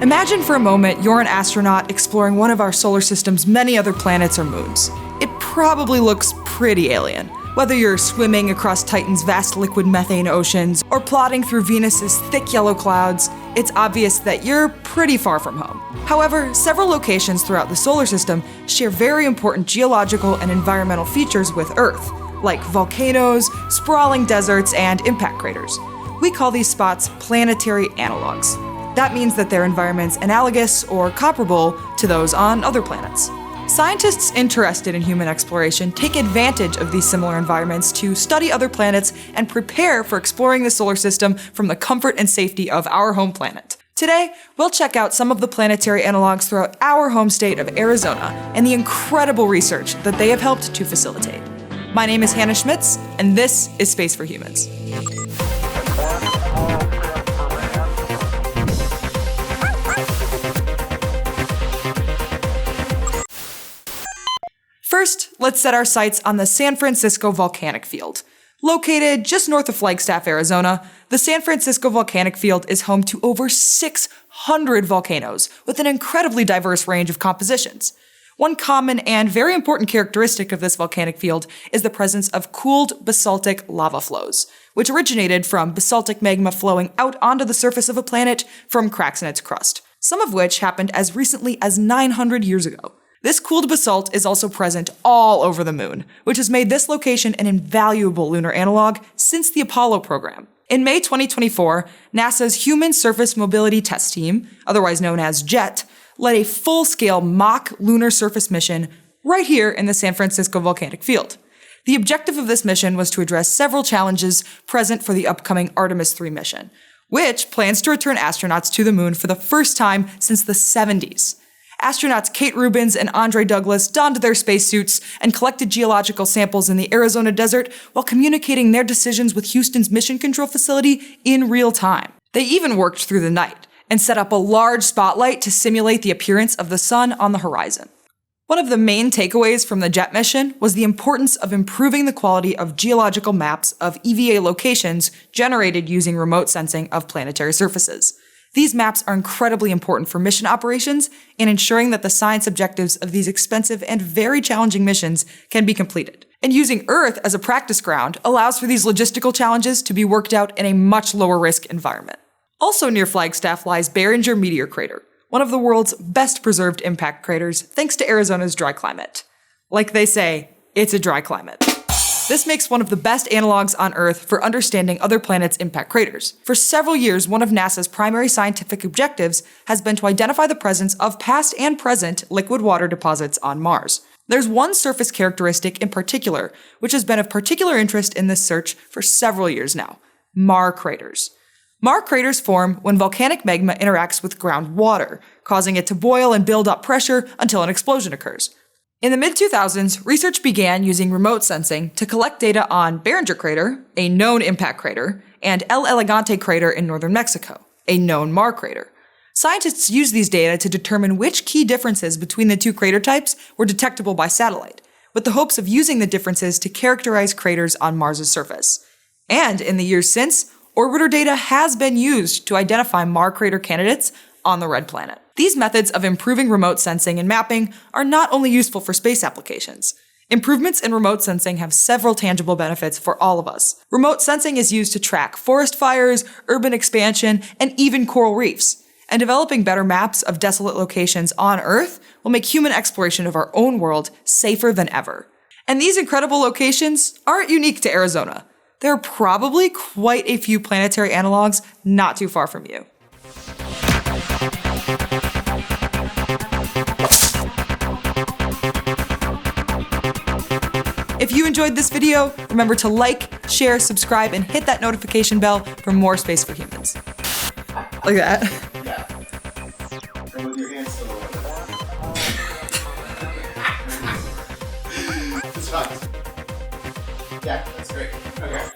Imagine for a moment you're an astronaut exploring one of our solar system's many other planets or moons. It probably looks pretty alien. Whether you're swimming across Titan's vast liquid methane oceans or plodding through Venus's thick yellow clouds, it's obvious that you're pretty far from home. However, several locations throughout the solar system share very important geological and environmental features with Earth, like volcanoes, sprawling deserts, and impact craters. We call these spots planetary analogs. That means that their environments analogous or comparable to those on other planets. Scientists interested in human exploration take advantage of these similar environments to study other planets and prepare for exploring the solar system from the comfort and safety of our home planet. Today, we'll check out some of the planetary analogs throughout our home state of Arizona and the incredible research that they have helped to facilitate. My name is Hannah Schmitz, and this is Space for Humans. First, let's set our sights on the San Francisco Volcanic Field. Located just north of Flagstaff, Arizona, the San Francisco Volcanic Field is home to over 600 volcanoes with an incredibly diverse range of compositions. One common and very important characteristic of this volcanic field is the presence of cooled basaltic lava flows, which originated from basaltic magma flowing out onto the surface of a planet from cracks in its crust, some of which happened as recently as 900 years ago. This cooled basalt is also present all over the moon, which has made this location an invaluable lunar analog since the Apollo program. In May 2024, NASA's Human Surface Mobility Test Team, otherwise known as JET, led a full-scale mock lunar surface mission right here in the San Francisco Volcanic Field. The objective of this mission was to address several challenges present for the upcoming Artemis 3 mission, which plans to return astronauts to the moon for the first time since the 70s. Astronauts Kate Rubins and Andre Douglas donned their spacesuits and collected geological samples in the Arizona desert while communicating their decisions with Houston's Mission Control Facility in real time. They even worked through the night and set up a large spotlight to simulate the appearance of the sun on the horizon. One of the main takeaways from the JET mission was the importance of improving the quality of geological maps of EVA locations generated using remote sensing of planetary surfaces. These maps are incredibly important for mission operations and ensuring that the science objectives of these expensive and very challenging missions can be completed. And using Earth as a practice ground allows for these logistical challenges to be worked out in a much lower risk environment. Also near Flagstaff lies Barringer Meteor Crater, one of the world's best preserved impact craters thanks to Arizona's dry climate. Like they say, it's a dry climate. This makes one of the best analogs on Earth for understanding other planets' impact craters. For several years, one of NASA's primary scientific objectives has been to identify the presence of past and present liquid water deposits on Mars. There's one surface characteristic in particular, which has been of particular interest in this search for several years now: Mar craters. Mar craters form when volcanic magma interacts with groundwater, causing it to boil and build up pressure until an explosion occurs. In the mid-2000s, research began using remote sensing to collect data on Barringer Crater, a known impact crater, and El Elegante Crater in northern Mexico, a known Mar crater. Scientists used these data to determine which key differences between the two crater types were detectable by satellite, with the hopes of using the differences to characterize craters on Mars's surface. And in the years since, orbiter data has been used to identify Mar crater candidates on the Red Planet. These methods of improving remote sensing and mapping are not only useful for space applications. Improvements in remote sensing have several tangible benefits for all of us. Remote sensing is used to track forest fires, urban expansion, and even coral reefs. And developing better maps of desolate locations on Earth will make human exploration of our own world safer than ever. And these incredible locations aren't unique to Arizona. There are probably quite a few planetary analogs not too far from you. If you enjoyed this video, remember to like, share, subscribe, and hit that notification bell for more Space for Humans. Like that. Yeah. And with your hands still over. It's fine. Yeah, that's great. Okay.